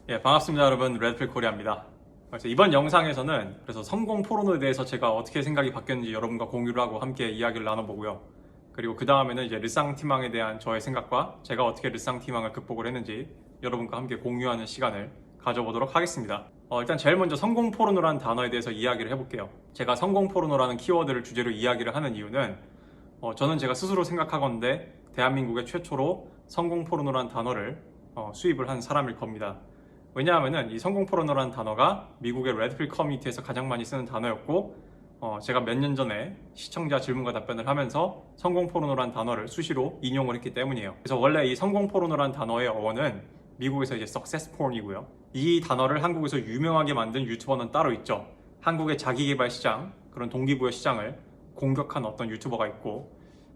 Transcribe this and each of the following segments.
반갑습니다 여러분. 레드필 코리아입니다. 그래서 이번 영상에서는 성공 포르노에 대해서 제가 어떻게 생각이 바뀌었는지 여러분과 공유를 하고 함께 이야기를 나눠보고요. 그리고 그 다음에는 이제 르상티망에 대한 저의 생각과 제가 어떻게 르상티망을 극복을 했는지 여러분과 함께 공유하는 시간을 가져보도록 하겠습니다. 일단 제일 먼저 성공 포르노라는 단어에 대해서 이야기를 해볼게요. 제가 성공 포르노라는 키워드를 주제로 이야기를 하는 이유는 저는 제가 스스로 생각하건대 대한민국의 최초로 성공 포르노라는 단어를 수입을 한 사람일 겁니다. 왜냐하면은 이 성공 포르노라는 단어가 미국의 레드필 커뮤니티에서 가장 많이 쓰는 단어였고 제가 몇 년 전에 시청자 질문과 답변을 하면서 성공 포르노라는 단어를 수시로 인용을 했기 때문이에요. 그래서 원래 이 성공 포르노라는 단어의 어원은 미국에서 이제 success porn이고요. 이 단어를 한국에서 유명하게 만든 유튜버는 따로 있죠. 한국의 자기개발 시장, 그런 동기부여 시장을 공격한 어떤 유튜버가 있고,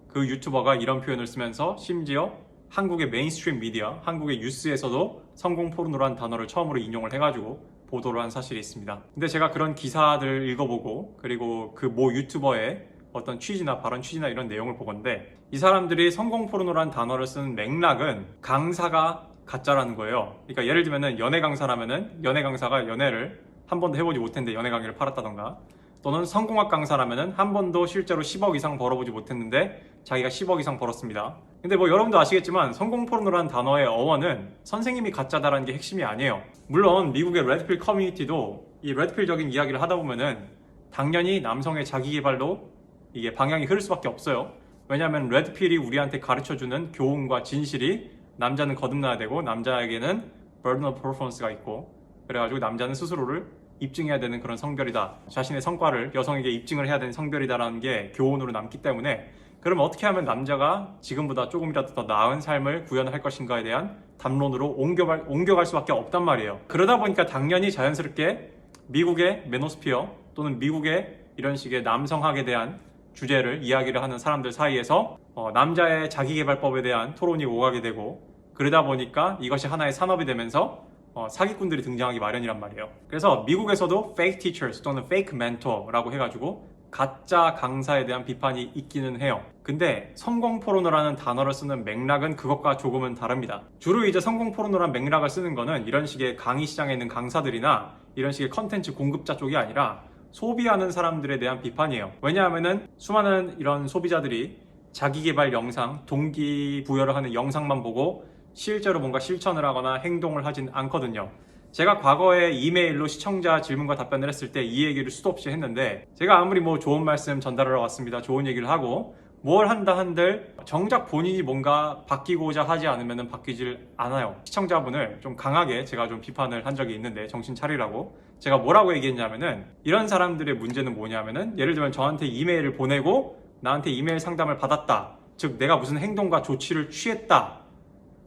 그 유튜버가 이런 표현을 쓰면서 심지어 한국의 메인스트림 미디어, 한국의 뉴스에서도 성공 포르노라는 단어를 처음으로 인용을 해가지고 보도를 한 사실이 있습니다. 근데 제가 그런 기사들을 읽어보고, 그리고 그 모 유튜버의 어떤 취지나 발언 취지나 이런 내용을 보건데, 이 사람들이 성공 포르노라는 단어를 쓰는 맥락은 강사가 가짜라는 거예요. 그러니까 예를 들면은 연애 강사라면은 연애 강사가 연애를 한 번도 해보지 못했는데 연애 강의를 팔았다던가, 또는 성공학 강사라면은 한 번도 실제로 10억 이상 벌어보지 못했는데 자기가 10억 이상 벌었습니다. 근데 여러분도 아시겠지만 성공 포르노라는 단어의 어원은 선생님이 가짜다라는 게 핵심이 아니에요. 물론 미국의 레드필 커뮤니티도 이 레드필적인 이야기를 하다 보면은 당연히 남성의 자기개발로 이게 방향이 흐를 수밖에 없어요. 왜냐하면 레드필이 우리한테 가르쳐주는 교훈과 진실이 남자는 거듭나야 되고 남자에게는 burden of performance가 있고, 그래가지고 남자는 스스로를 입증해야 되는 그런 성별이다, 자신의 성과를 여성에게 입증을 해야 되는 성별이다라는 게 교훈으로 남기 때문에, 그럼 어떻게 하면 남자가 지금보다 조금이라도 더 나은 삶을 구현할 것인가에 대한 담론으로 옮겨갈 수밖에 없단 말이에요. 그러다 보니까 당연히 자연스럽게 미국의 메노스피어 또는 미국의 이런 식의 남성학에 대한 주제를 이야기를 하는 사람들 사이에서 남자의 자기개발법에 대한 토론이 오가게 되고, 그러다 보니까 이것이 하나의 산업이 되면서 사기꾼들이 등장하기 마련이란 말이에요. 그래서 미국에서도 fake teachers 또는 fake mentor라고 해가지고 가짜 강사에 대한 비판이 있기는 해요. 근데 성공 포르노라는 단어를 쓰는 맥락은 그것과 조금은 다릅니다. 주로 이제 성공 포르노라는 맥락을 쓰는 거는 이런 식의 강의 시장에 있는 강사들이나 이런 식의 컨텐츠 공급자 쪽이 아니라 소비하는 사람들에 대한 비판이에요. 왜냐하면은 수많은 이런 소비자들이 자기개발 영상, 동기부여를 하는 영상만 보고 실제로 뭔가 실천을 하거나 행동을 하진 않거든요. 제가 과거에 이메일로 시청자 질문과 답변을 했을 때 이 얘기를 수도 없이 했는데, 제가 아무리 좋은 말씀 전달하러 왔습니다, 좋은 얘기를 하고 뭘 한다 한들 정작 본인이 뭔가 바뀌고자 하지 않으면 바뀌질 않아요. 시청자분을 좀 강하게 제가 좀 비판을 한 적이 있는데, 정신 차리라고 제가 뭐라고 얘기했냐면은, 이런 사람들의 문제는 뭐냐면은, 예를 들면 저한테 이메일을 보내고 나한테 이메일 상담을 받았다, 즉 내가 무슨 행동과 조치를 취했다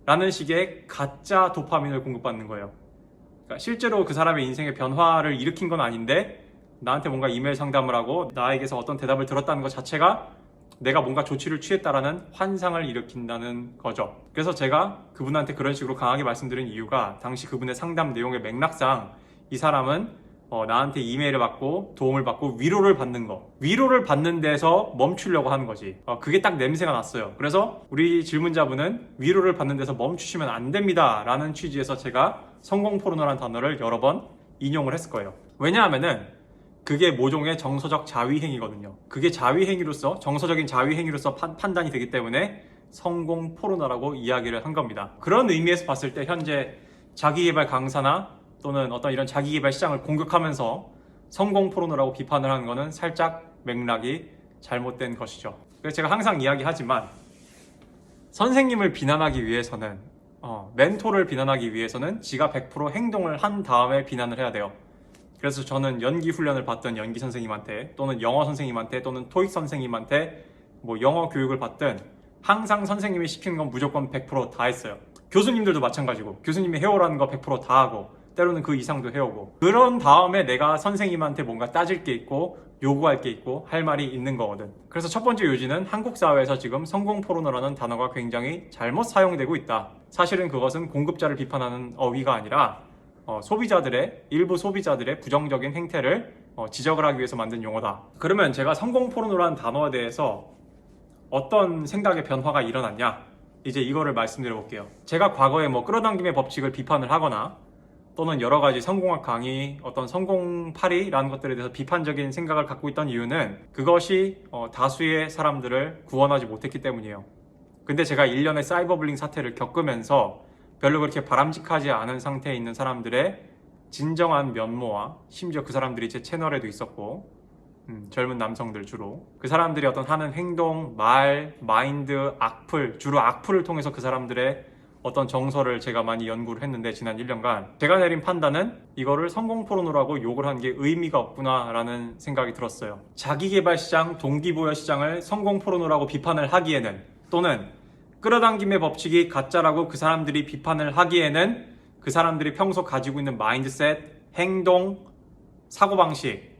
라는 식의 가짜 도파민을 공급받는 거예요. 그러니까 실제로 그 사람의 인생의 변화를 일으킨 건 아닌데 나한테 뭔가 이메일 상담을 하고 나에게서 어떤 대답을 들었다는 것 자체가 내가 뭔가 조치를 취했다라는 환상을 일으킨다는 거죠. 그래서 제가 그분한테 그런 식으로 강하게 말씀드린 이유가, 당시 그분의 상담 내용의 맥락상 이 사람은 나한테 이메일을 받고 도움을 받고 위로를 받는 거, 위로를 받는 데서 멈추려고 하는 거지. 그게 딱 냄새가 났어요. 그래서 우리 질문자분은 위로를 받는 데서 멈추시면 안 됩니다 라는 취지에서 제가 성공 포르노라는 단어를 여러 번 인용을 했을 거예요. 왜냐하면은 그게 모종의 정서적 자위행위거든요. 그게 자위행위로서, 정서적인 자위행위로서 판단이 되기 때문에 성공 포르노라고 이야기를 한 겁니다. 그런 의미에서 봤을 때 현재 자기개발 강사나 또는 어떤 이런 자기개발 시장을 공격하면서 성공 포르노라고 비판을 하는 것은 살짝 맥락이 잘못된 것이죠. 그래서 제가 항상 이야기하지만, 선생님을 비난하기 위해서는 멘토를 비난하기 위해서는 지가 100% 행동을 한 다음에 비난을 해야 돼요. 그래서 저는 연기 훈련을 받던 연기 선생님한테, 또는 영어 선생님한테, 또는 토익 선생님한테 영어 교육을 받든 항상 선생님이 시키는 건 무조건 100% 다 했어요. 교수님들도 마찬가지고, 교수님이 해오라는 거 100% 다 하고, 때로는 그 이상도 해오고, 그런 다음에 내가 선생님한테 뭔가 따질 게 있고 요구할 게 있고 할 말이 있는 거거든. 그래서 첫 번째 요지는 한국 사회에서 지금 성공 포르노라는 단어가 굉장히 잘못 사용되고 있다. 사실은 그것은 공급자를 비판하는 어휘가 아니라 일부 소비자들의 부정적인 행태를 지적을 하기 위해서 만든 용어다. 그러면 제가 성공 포르노라는 단어에 대해서 어떤 생각의 변화가 일어났냐, 이제 이거를 말씀드려 볼게요. 제가 과거에 끌어당김의 법칙을 비판을 하거나 또는 여러 가지 성공학 강의, 어떤 성공파리라는 것들에 대해서 비판적인 생각을 갖고 있던 이유는 그것이 다수의 사람들을 구원하지 못했기 때문이에요. 근데 제가 1년의 사이버블링 사태를 겪으면서 별로 그렇게 바람직하지 않은 상태에 있는 사람들의 진정한 면모와 심지어 그 사람들이 제 채널에도 있었고 젊은 남성들 주로 그 사람들이 어떤 하는 행동, 말, 마인드, 악플, 주로 악플을 통해서 그 사람들의 어떤 정서를 제가 많이 연구를 했는데 지난 1년간 제가 내린 판단은 이거를 성공 포르노라고 욕을 한 게 의미가 없구나 라는 생각이 들었어요. 자기개발 시장, 동기부여 시장을 성공 포르노라고 비판을 하기에는 또는 끌어당김의 법칙이 가짜라고 그 사람들이 비판을 하기에는 그 사람들이 평소 가지고 있는 마인드셋, 행동, 사고방식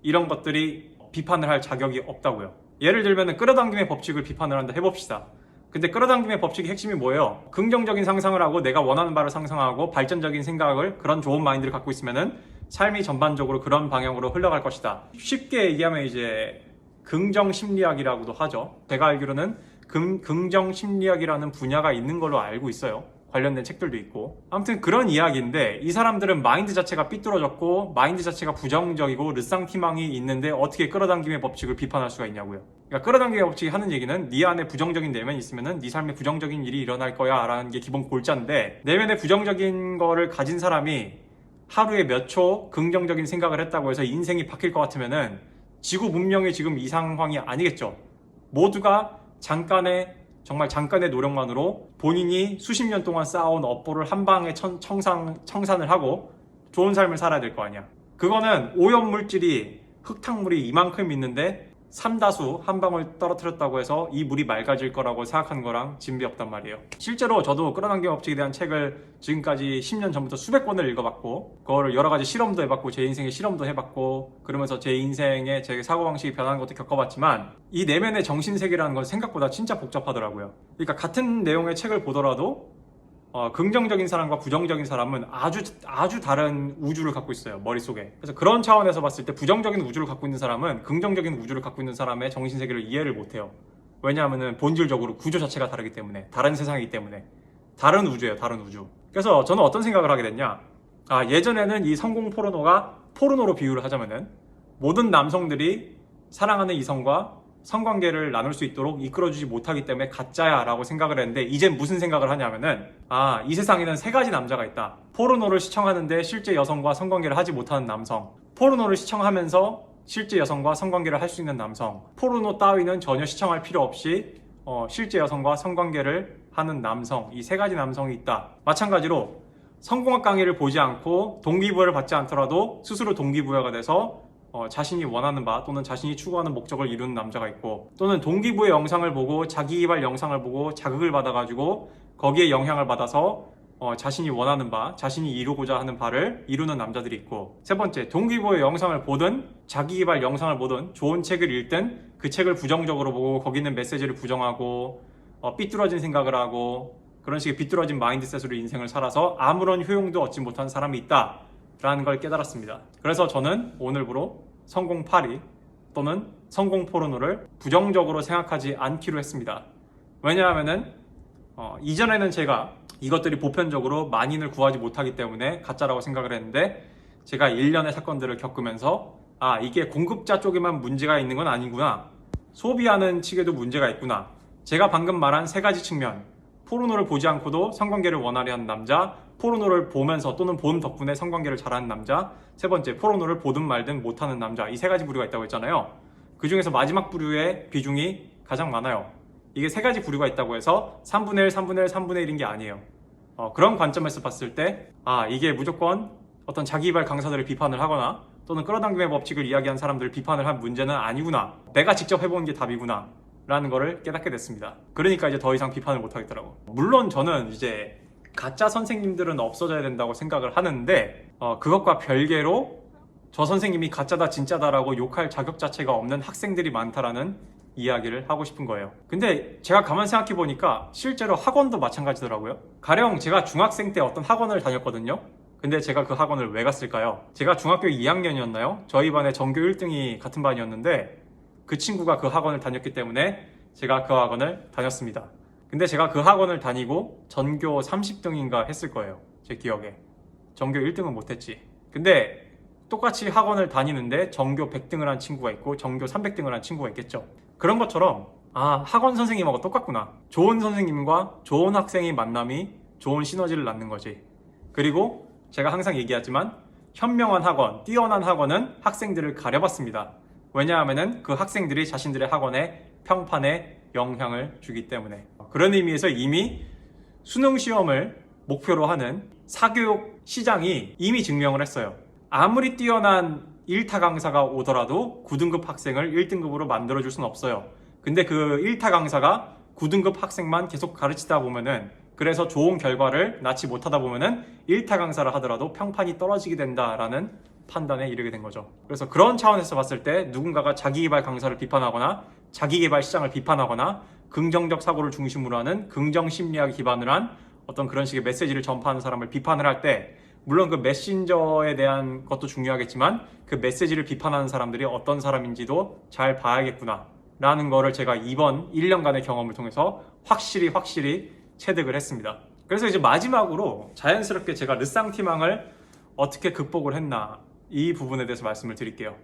이런 것들이 비판을 할 자격이 없다고요. 예를 들면 끌어당김의 법칙을 비판을 한다 해봅시다. 근데 끌어당김의 법칙의 핵심이 뭐예요? 긍정적인 상상을 하고 내가 원하는 바를 상상하고 발전적인 생각을 그런 좋은 마인드를 갖고 있으면은 삶이 전반적으로 그런 방향으로 흘러갈 것이다. 쉽게 얘기하면 이제 긍정심리학이라고도 하죠. 제가 알기로는 긍정심리학이라는 분야가 있는 걸로 알고 있어요. 관련된 책들도 있고. 아무튼 그런 이야기인데 이 사람들은 마인드 자체가 삐뚤어졌고 마인드 자체가 부정적이고 르상티망이 있는데 어떻게 끌어당김의 법칙을 비판할 수가 있냐고요. 그러니까 끌어당김의 법칙이 하는 얘기는 네 안에 부정적인 내면이 있으면은 네 삶에 부정적인 일이 일어날 거야 라는 게 기본 골자인데 내면에 부정적인 거를 가진 사람이 하루에 몇 초 긍정적인 생각을 했다고 해서 인생이 바뀔 것 같으면은 지구 문명이 지금 이 상황이 아니겠죠. 모두가 정말 잠깐의 노력만으로 본인이 수십 년 동안 쌓아온 업보를 한 방에 청산을 하고 좋은 삶을 살아야 될 거 아니야. 그거는 오염물질이 흙탕물이 이만큼 있는데 삼다수 한 방울 떨어뜨렸다고 해서 이 물이 맑아질 거라고 생각하는 거랑 진비 없단 말이에요. 실제로 저도 끌어당김 법칙에 대한 책을 지금까지 10년 전부터 수백 권을 읽어봤고 그거를 여러 가지 실험도 해봤고 제 인생의 실험도 해봤고 그러면서 제 인생의 제 사고방식이 변하는 것도 겪어봤지만 이 내면의 정신세계라는 건 생각보다 진짜 복잡하더라고요. 그러니까 같은 내용의 책을 보더라도 긍정적인 사람과 부정적인 사람은 아주 다른 우주를 갖고 있어요, 머릿속에. 그래서 그런 차원에서 봤을 때 부정적인 우주를 갖고 있는 사람은 긍정적인 우주를 갖고 있는 사람의 정신세계를 이해를 못해요. 왜냐하면 본질적으로 구조 자체가 다르기 때문에, 다른 세상이기 때문에. 다른 우주예요, 다른 우주. 그래서 저는 어떤 생각을 하게 됐냐. 예전에는 이 성공 포르노가 포르노로 비유를 하자면은 모든 남성들이 사랑하는 이성과 성관계를 나눌 수 있도록 이끌어주지 못하기 때문에 가짜야 라고 생각을 했는데 이젠 무슨 생각을 하냐면은 이 세상에는 세 가지 남자가 있다. 포르노를 시청하는데 실제 여성과 성관계를 하지 못하는 남성, 포르노를 시청하면서 실제 여성과 성관계를 할 수 있는 남성, 포르노 따위는 전혀 시청할 필요 없이 실제 여성과 성관계를 하는 남성, 이 세 가지 남성이 있다. 마찬가지로 성공학 강의를 보지 않고 동기부여를 받지 않더라도 스스로 동기부여가 돼서 자신이 원하는 바 또는 자신이 추구하는 목적을 이루는 남자가 있고 또는 동기부여 영상을 보고 자기개발 영상을 보고 자극을 받아가지고 거기에 영향을 받아서 자신이 원하는 바, 자신이 이루고자 하는 바를 이루는 남자들이 있고 세 번째, 동기부여 영상을 보든 자기개발 영상을 보든 좋은 책을 읽든 그 책을 부정적으로 보고 거기 있는 메시지를 부정하고 삐뚤어진 생각을 하고 그런 식의 비뚤어진 마인드셋으로 인생을 살아서 아무런 효용도 얻지 못한 사람이 있다 라는 걸 깨달았습니다. 그래서 저는 오늘부로 성공 파리 또는 성공 포르노를 부정적으로 생각하지 않기로 했습니다. 왜냐하면은 이전에는 제가 이것들이 보편적으로 만인을 구하지 못하기 때문에 가짜라고 생각을 했는데 제가 1년의 사건들을 겪으면서 이게 공급자 쪽에만 문제가 있는 건 아니구나. 소비하는 측에도 문제가 있구나. 제가 방금 말한 세 가지 측면, 포르노를 보지 않고도 성관계를 원하려 하는 남자, 포르노를 보면서 또는 본 덕분에 성관계를 잘하는 남자, 세 번째, 포르노를 보든 말든 못하는 남자, 이 세 가지 부류가 있다고 했잖아요. 그 중에서 마지막 부류의 비중이 가장 많아요. 이게 세 가지 부류가 있다고 해서 3분의 1, 3분의 1, 3분의 1인 게 아니에요. 그런 관점에서 봤을 때 이게 무조건 어떤 자기개발 강사들을 비판을 하거나 또는 끌어당김의 법칙을 이야기한 사람들을 비판을 한 문제는 아니구나. 내가 직접 해본 게 답이구나 라는 거를 깨닫게 됐습니다. 그러니까 이제 더 이상 비판을 못 하겠더라고. 물론 저는 이제 가짜 선생님들은 없어져야 된다고 생각을 하는데 그것과 별개로 저 선생님이 가짜다 진짜다라고 욕할 자격 자체가 없는 학생들이 많다라는 이야기를 하고 싶은 거예요. 근데 제가 가만 생각해 보니까 실제로 학원도 마찬가지더라고요. 가령 제가 중학생 때 어떤 학원을 다녔거든요. 근데 제가 그 학원을 왜 갔을까요? 제가 중학교 2학년이었나요? 저희 반에 전교 1등이 같은 반이었는데 그 친구가 그 학원을 다녔기 때문에 제가 그 학원을 다녔습니다. 근데 제가 그 학원을 다니고 전교 30등인가 했을 거예요. 제 기억에. 전교 1등은 못했지. 근데 똑같이 학원을 다니는데 전교 100등을 한 친구가 있고 전교 300등을 한 친구가 있겠죠. 그런 것처럼 학원 선생님하고 똑같구나. 좋은 선생님과 좋은 학생의 만남이 좋은 시너지를 낳는 거지. 그리고 제가 항상 얘기하지만 현명한 학원, 뛰어난 학원은 학생들을 가려봤습니다. 왜냐하면 그 학생들이 자신들의 학원에 평판에 영향을 주기 때문에. 그런 의미에서 이미 수능 시험을 목표로 하는 사교육 시장이 이미 증명을 했어요. 아무리 뛰어난 1타 강사가 오더라도 9등급 학생을 1등급으로 만들어줄 수는 없어요. 근데 그 1타 강사가 9등급 학생만 계속 가르치다 보면은, 그래서 좋은 결과를 낳지 못하다 보면은 1타 강사를 하더라도 평판이 떨어지게 된다라는 판단에 이르게 된 거죠. 그래서 그런 차원에서 봤을 때 누군가가 자기개발 강사를 비판하거나 자기개발 시장을 비판하거나 긍정적 사고를 중심으로 하는 긍정 심리학에 기반을 한 어떤 그런 식의 메시지를 전파하는 사람을 비판을 할 때, 물론 그 메신저에 대한 것도 중요하겠지만 그 메시지를 비판하는 사람들이 어떤 사람인지도 잘 봐야겠구나 라는 거를 제가 이번 1년간의 경험을 통해서 확실히 체득을 했습니다. 그래서 이제 마지막으로 자연스럽게 제가 르쌍티망을 어떻게 극복을 했나, 이 부분에 대해서 말씀을 드릴게요.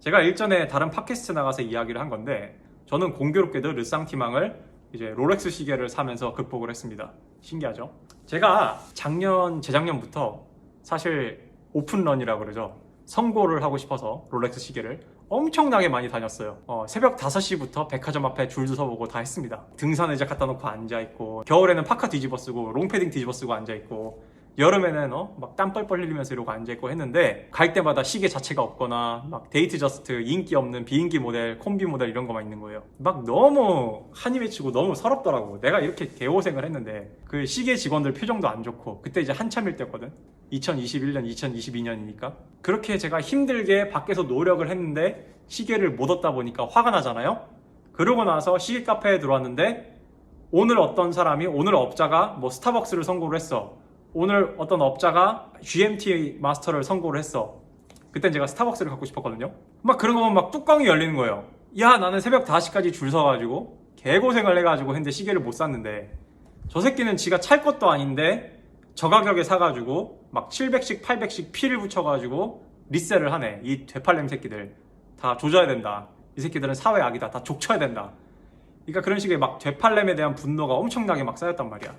제가 일전에 다른 팟캐스트 나가서 이야기를 한 건데, 저는 공교롭게도 르쌍티망을 이제 롤렉스 시계를 사면서 극복을 했습니다. 신기하죠? 제가 재작년부터 사실 오픈런이라고 그러죠. 선고를 하고 싶어서 롤렉스 시계를 엄청나게 많이 다녔어요. 새벽 5시부터 백화점 앞에 줄도 서보고 다 했습니다. 등산 의자 갖다 놓고 앉아있고, 겨울에는 파카 뒤집어 쓰고 롱패딩 뒤집어 쓰고 앉아있고, 여름에는 막 땀 뻘뻘 흘리면서 이러고 앉아있고 했는데, 갈 때마다 시계 자체가 없거나 막 데이트 저스트, 인기 없는 비인기 모델, 콤비 모델 이런 거만 있는 거예요. 막 너무 한이 맺히고 너무 서럽더라고. 내가 이렇게 개고생을 했는데 그 시계 직원들 표정도 안 좋고, 그때 이제 한참일 때거든. 2021년, 2022년이니까. 그렇게 제가 힘들게 밖에서 노력을 했는데 시계를 못 얻다 보니까 화가 나잖아요. 그러고 나서 시계 카페에 들어왔는데, 오늘 업자가 뭐 스타벅스를 선고를 했어. 오늘 어떤 업자가 GMT 마스터를 선고를 했어. 그땐 제가 스타벅스를 갖고 싶었거든요. 막 그런 거 보면 막 뚜껑이 열리는 거예요. 야, 나는 새벽 5시까지 줄 서가지고 개고생을 해가지고 했는데 시계를 못 샀는데, 저 새끼는 지가 찰 것도 아닌데 저 가격에 사가지고 막 700씩 800씩 피를 붙여가지고 리셀을 하네. 이 되팔렘 새끼들 다 조져야 된다. 이 새끼들은 사회 악이다. 다 족쳐야 된다. 그러니까 그런 식의 막 되팔렘에 대한 분노가 엄청나게 막 쌓였단 말이야.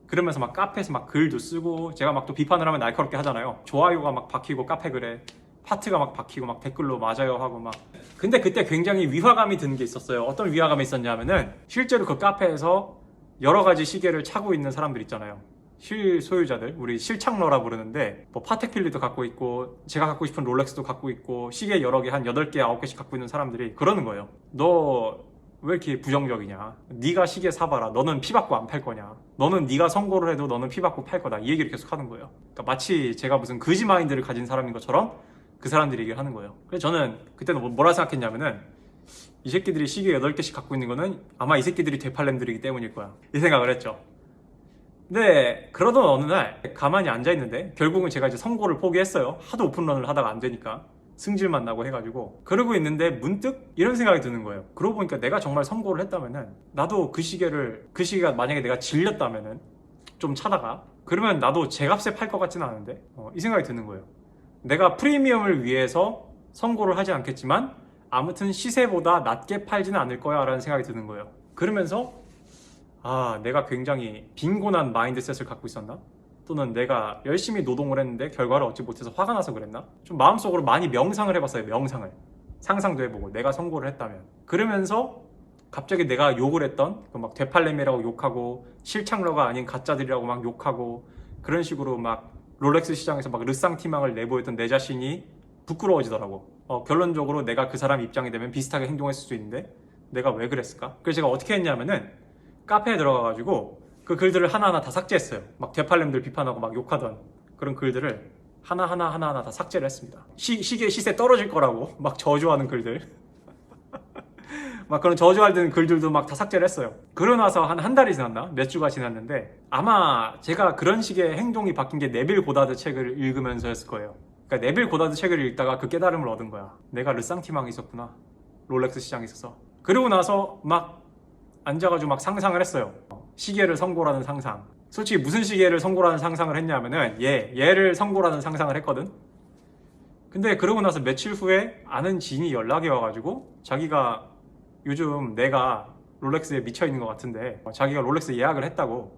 그러면서 막 카페에서 막 글도 쓰고, 제가 막 또 비판을 하면 날카롭게 하잖아요. 좋아요가 막 박히고 카페 글에 하트가 막 박히고 막 댓글로 맞아요 하고 막. 근데 그때 굉장히 위화감이 드는 게 있었어요. 어떤 위화감이 있었냐면은, 실제로 그 카페에서 여러 가지 시계를 차고 있는 사람들 있잖아요. 실소유자들, 우리 실착러라 부르는데, 뭐 파텍 필리도 갖고 있고 제가 갖고 싶은 롤렉스도 갖고 있고 시계 여러 개 한 8개 9개씩 갖고 있는 사람들이 그러는 거예요. 너 왜 이렇게 부정적이냐? 네가 시계 사봐라. 너는 피 받고 안 팔 거냐? 너는 네가 선고를 해도 너는 피 받고 팔 거다. 이 얘기를 계속 하는 거예요. 그러니까 마치 제가 무슨 거지 마인드를 가진 사람인 것처럼 그 사람들이 얘기를 하는 거예요. 그래서 저는 그때는 뭐라 생각했냐면은, 이 새끼들이 시계 8개씩 갖고 있는 거는 아마 이 새끼들이 되팔렘들이기 때문일 거야. 이 생각을 했죠. 근데 그러던 어느 날 가만히 앉아있는데, 결국은 제가 이제 선고를 포기했어요. 하도 오픈런을 하다가 안 되니까 승질만 나고 해가지고. 그러고 있는데 문득 이런 생각이 드는 거예요. 그러고 보니까 내가 정말 선고를 했다면은, 나도 그 시계가 만약에 내가 질렸다면은, 좀 차다가, 그러면 나도 제값에 팔 것 같지는 않은데, 이 생각이 드는 거예요. 내가 프리미엄을 위해서 선고를 하지 않겠지만 아무튼 시세보다 낮게 팔지는 않을 거야 라는 생각이 드는 거예요. 그러면서 내가 굉장히 빈곤한 마인드셋을 갖고 있었나? 또는 내가 열심히 노동을 했는데 결과를 얻지 못해서 화가 나서 그랬나? 좀 마음속으로 많이 명상을 해봤어요. 명상을. 상상도 해보고, 내가 선고를 했다면. 그러면서 갑자기 내가 욕을 했던 막 되팔렘이라고 욕하고 실착러가 아닌 가짜들이라고 막 욕하고, 그런 식으로 막 롤렉스 시장에서 막 르쌍티망을 내보였던 내 자신이 부끄러워지더라고. 결론적으로 내가 그 사람 입장이 되면 비슷하게 행동했을 수 있는데 내가 왜 그랬을까? 그래서 제가 어떻게 했냐면은, 카페에 들어가가지고 그 글들을 하나하나 다 삭제했어요. 막 되팔렘들 비판하고 막 욕하던 그런 글들을 하나하나 다 삭제를 했습니다. 시계 시세 떨어질 거라고 막 저주하는 글들 막 그런 저주하는 글들도 막 다 삭제를 했어요. 그러고 나서 한 달이 지났나? 몇 주가 지났는데, 아마 제가 그런 식의 행동이 바뀐 게 네빌 고다드 책을 읽으면서였을 거예요. 그러니까 네빌 고다드 책을 읽다가 그 깨달음을 얻은 거야. 내가 르쌍티망이 있었구나. 롤렉스 시장에 있어서. 그러고 나서 막 앉아가지고 막 상상을 했어요. 시계를 선고라는 상상. 솔직히 무슨 시계를 선고라는 상상을 했냐면은 얘를 선고라는 상상을 했거든. 근데 그러고 나서 며칠 후에 아는 지인이 연락이 와가지고 자기가 요즘 내가 롤렉스에 미쳐있는 것 같은데 자기가 롤렉스 예약을 했다고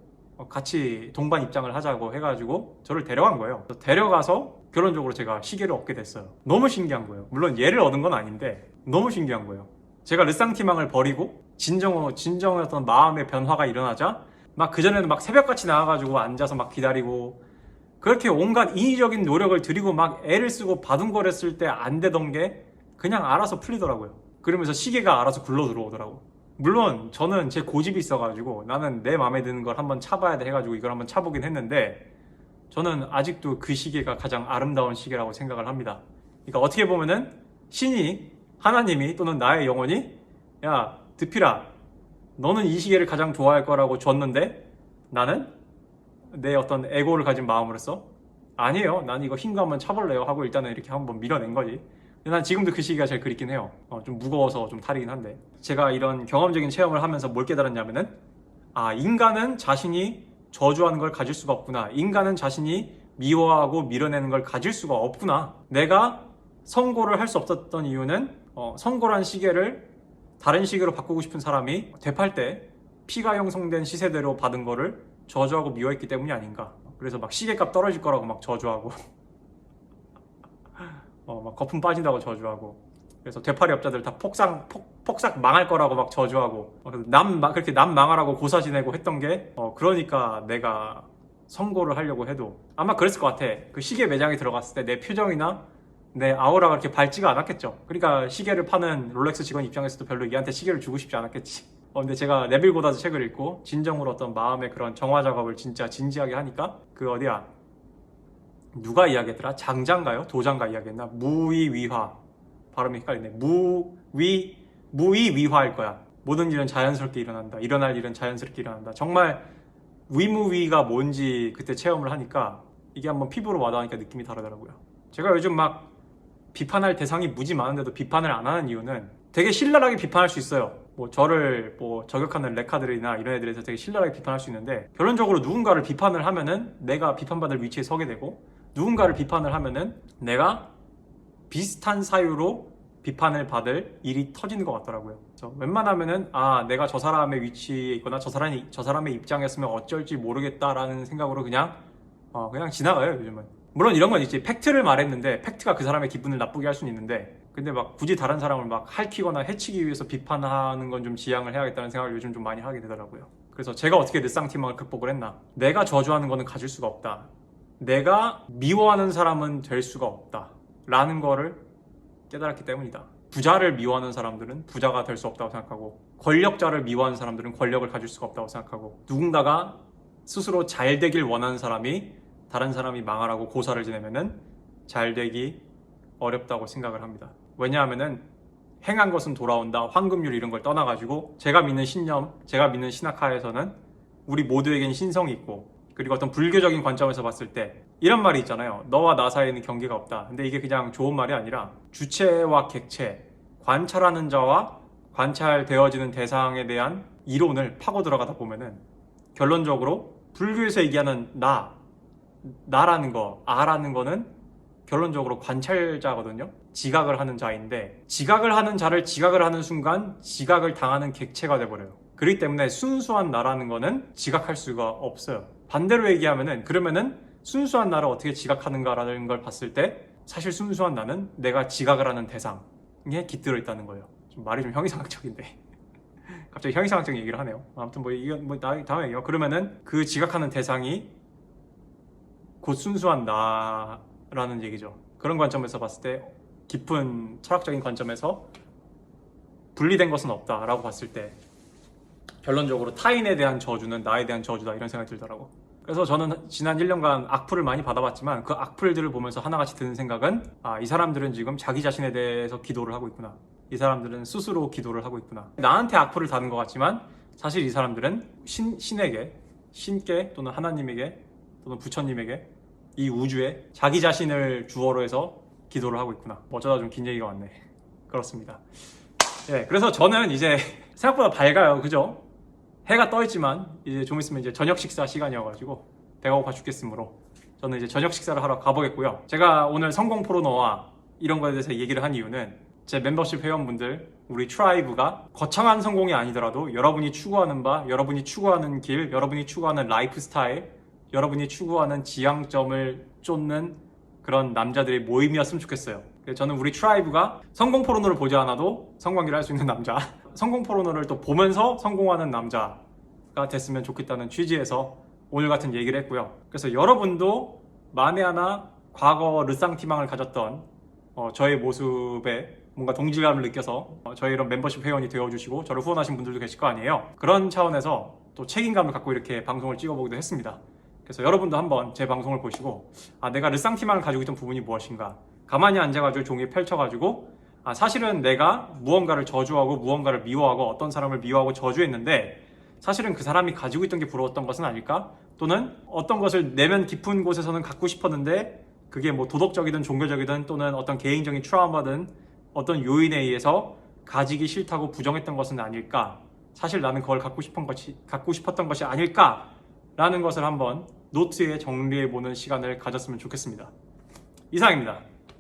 같이 동반 입장을 하자고 해가지고 저를 데려간 거예요. 데려가서 결론적으로 제가 시계를 얻게 됐어요. 너무 신기한 거예요. 물론 얘를 얻은 건 아닌데 너무 신기한 거예요. 제가 르상티망을 버리고 진정의 어떤 마음의 변화가 일어나자 막 그전에는 막 새벽같이 나와가지고 앉아서 막 기다리고 그렇게 온갖 인위적인 노력을 들이고 막 애를 쓰고 바둥거렸을 때 안 되던 게 그냥 알아서 풀리더라고요. 그러면서 시계가 알아서 굴러 들어오더라고. 물론 저는 제 고집이 있어가지고 나는 내 마음에 드는 걸 한번 차봐야 돼 해가지고 이걸 한번 차보긴 했는데 저는 아직도 그 시계가 가장 아름다운 시계라고 생각을 합니다. 그러니까 어떻게 보면은 신이, 하나님이 또는 나의 영혼이 야 드피라 너는 이 시계를 가장 좋아할 거라고 줬는데 나는 내 어떤 에고를 가진 마음으로써 아니에요 난 이거 흰 거 한번 차볼래요 하고 일단은 이렇게 한번 밀어낸 거지. 근데 난 지금도 그 시기가 제일 그립긴 해요. 좀 무거워서 좀 탈이긴 한데 제가 이런 경험적인 체험을 하면서 뭘 깨달았냐면은 인간은 자신이 저주하는 걸 가질 수가 없구나. 인간은 자신이 미워하고 밀어내는 걸 가질 수가 없구나. 내가 선고를 할 수 없었던 이유는 선고란 시계를 다른 시계로 바꾸고 싶은 사람이 되팔 때 피가 형성된 시세대로 받은 거를 저주하고 미워했기 때문이 아닌가. 그래서 막 시계값 떨어질 거라고 막 저주하고 막 거품 빠진다고 저주하고 그래서 되팔이 업자들 다 폭삭 망할 거라고 막 저주하고 그렇게 남 망하라고 고사 지내고 했던 게 그러니까 내가 선고를 하려고 해도 아마 그랬을 것 같아. 그 시계 매장에 들어갔을 때 내 표정이나 내 아우라가 그렇게 밝지가 않았겠죠. 그러니까 시계를 파는 롤렉스 직원 입장에서도 별로 얘한테 시계를 주고 싶지 않았겠지. 근데 제가 네빌 고다드 책을 읽고 진정으로 어떤 마음의 그런 정화 작업을 진짜 진지하게 하니까 그 어디야 누가 이야기했더라? 장자인가요? 도자인가 이야기했나? 무위위화 발음이 헷갈리네. 무위위화일 거야. 모든 일은 자연스럽게 일어난다. 일어날 일은 자연스럽게 일어난다. 정말 위무위가 뭔지 그때 체험을 하니까 이게 한번 피부로 와닿으니까 느낌이 다르더라고요. 제가 요즘 막 비판할 대상이 무지 많은데도 비판을 안 하는 이유는 되게 신랄하게 비판할 수 있어요. 저를 저격하는 레카들이나 이런 애들에 대해서 되게 신랄하게 비판할 수 있는데 결론적으로 누군가를 비판을 하면은 내가 비판받을 위치에 서게 되고 누군가를 비판을 하면은 내가 비슷한 사유로 비판을 받을 일이 터지는 것 같더라고요. 그래서 웬만하면은 내가 저 사람의 위치에 있거나 저 사람의 입장이었으면 어쩔지 모르겠다라는 생각으로 그냥 지나가요 요즘은. 물론 이런 건 있지. 팩트를 말했는데 팩트가 그 사람의 기분을 나쁘게 할 수는 있는데 근데 막 굳이 다른 사람을 막 핥히거나 해치기 위해서 비판하는 건 좀 지양을 해야겠다는 생각을 요즘 좀 많이 하게 되더라고요. 그래서 제가 어떻게 르상티망을 극복을 했나. 내가 저주하는 거는 가질 수가 없다. 내가 미워하는 사람은 될 수가 없다 라는 거를 깨달았기 때문이다. 부자를 미워하는 사람들은 부자가 될 수 없다고 생각하고 권력자를 미워하는 사람들은 권력을 가질 수가 없다고 생각하고 누군가가 스스로 잘 되길 원하는 사람이 다른 사람이 망하라고 고사를 지내면은 잘 되기 어렵다고 생각을 합니다. 왜냐하면은 행한 것은 돌아온다, 황금률 이런 걸 떠나가지고 제가 믿는 신념, 제가 믿는 신학하에서는 우리 모두에겐 신성이 있고 그리고 어떤 불교적인 관점에서 봤을 때 이런 말이 있잖아요. 너와 나 사이에는 경계가 없다. 근데 이게 그냥 좋은 말이 아니라 주체와 객체, 관찰하는 자와 관찰되어지는 대상에 대한 이론을 파고 들어가다 보면은 결론적으로 불교에서 얘기하는 나라는 거, 아라는 거는 결론적으로 관찰자거든요. 지각을 하는 자인데 지각을 하는 자를 지각을 하는 순간 지각을 당하는 객체가 돼버려요. 그렇기 때문에 순수한 나라는 거는 지각할 수가 없어요. 반대로 얘기하면은 그러면은 순수한 나를 어떻게 지각하는가라는 걸 봤을 때 사실 순수한 나는 내가 지각을 하는 대상에 깃들어 있다는 거예요. 좀 말이 좀 형이상학적인데 갑자기 형이상학적인 얘기를 하네요. 아무튼 이건 다음에 얘기해요. 그러면은 그 지각하는 대상이 곧 순수한 나라는 얘기죠. 그런 관점에서 봤을 때 깊은 철학적인 관점에서 분리된 것은 없다라고 봤을 때 결론적으로 타인에 대한 저주는 나에 대한 저주다 이런 생각이 들더라고. 그래서 저는 지난 1년간 악플을 많이 받아봤지만 그 악플들을 보면서 하나같이 드는 생각은 이 사람들은 지금 자기 자신에 대해서 기도를 하고 있구나. 이 사람들은 스스로 기도를 하고 있구나. 나한테 악플을 다는 것 같지만 사실 이 사람들은 신께 또는 하나님에게 또는 부처님에게 이 우주에 자기 자신을 주어로 해서 기도를 하고 있구나. 어쩌다 좀 긴 얘기가 왔네. 그렇습니다. 그래서 저는 이제 생각보다 밝아요. 그죠? 해가 떠 있지만 이제 좀 있으면 이제 저녁 식사 시간이어가지고 배가 고파 죽겠으므로 저는 이제 저녁 식사를 하러 가보겠고요. 제가 오늘 성공 포르노와 이런 거에 대해서 얘기를 한 이유는 제 멤버십 회원분들, 우리 트라이브가 거창한 성공이 아니더라도 여러분이 추구하는 바, 여러분이 추구하는 길, 여러분이 추구하는 라이프 스타일, 여러분이 추구하는 지향점을 쫓는 그런 남자들의 모임이었으면 좋겠어요. 그래서 저는 우리 트라이브가 성공 포르노를 보지 않아도 성관계를 할 수 있는 남자, 성공 포르노를 또 보면서 성공하는 남자가 됐으면 좋겠다는 취지에서 오늘 같은 얘기를 했고요. 그래서 여러분도 만에 하나 과거 르쌍티망을 가졌던 저의 모습에 뭔가 동질감을 느껴서 저희 이런 멤버십 회원이 되어주시고 저를 후원하신 분들도 계실 거 아니에요. 그런 차원에서 또 책임감을 갖고 이렇게 방송을 찍어보기도 했습니다. 그래서 여러분도 한번 제 방송을 보시고 내가 르쌍티망을 가지고 있던 부분이 무엇인가, 가만히 앉아가지고 종이 펼쳐가지고 사실은 내가 무언가를 저주하고 무언가를 미워하고 어떤 사람을 미워하고 저주했는데 사실은 그 사람이 가지고 있던 게 부러웠던 것은 아닐까? 또는 어떤 것을 내면 깊은 곳에서는 갖고 싶었는데 그게 뭐 도덕적이든 종교적이든 또는 어떤 개인적인 트라우마든 어떤 요인에 의해서 가지기 싫다고 부정했던 것은 아닐까? 사실 나는 그걸 갖고 싶었던 것이 아닐까? 라는 것을 한번 노트에 정리해보는 시간을 가졌으면 좋겠습니다. 이상입니다.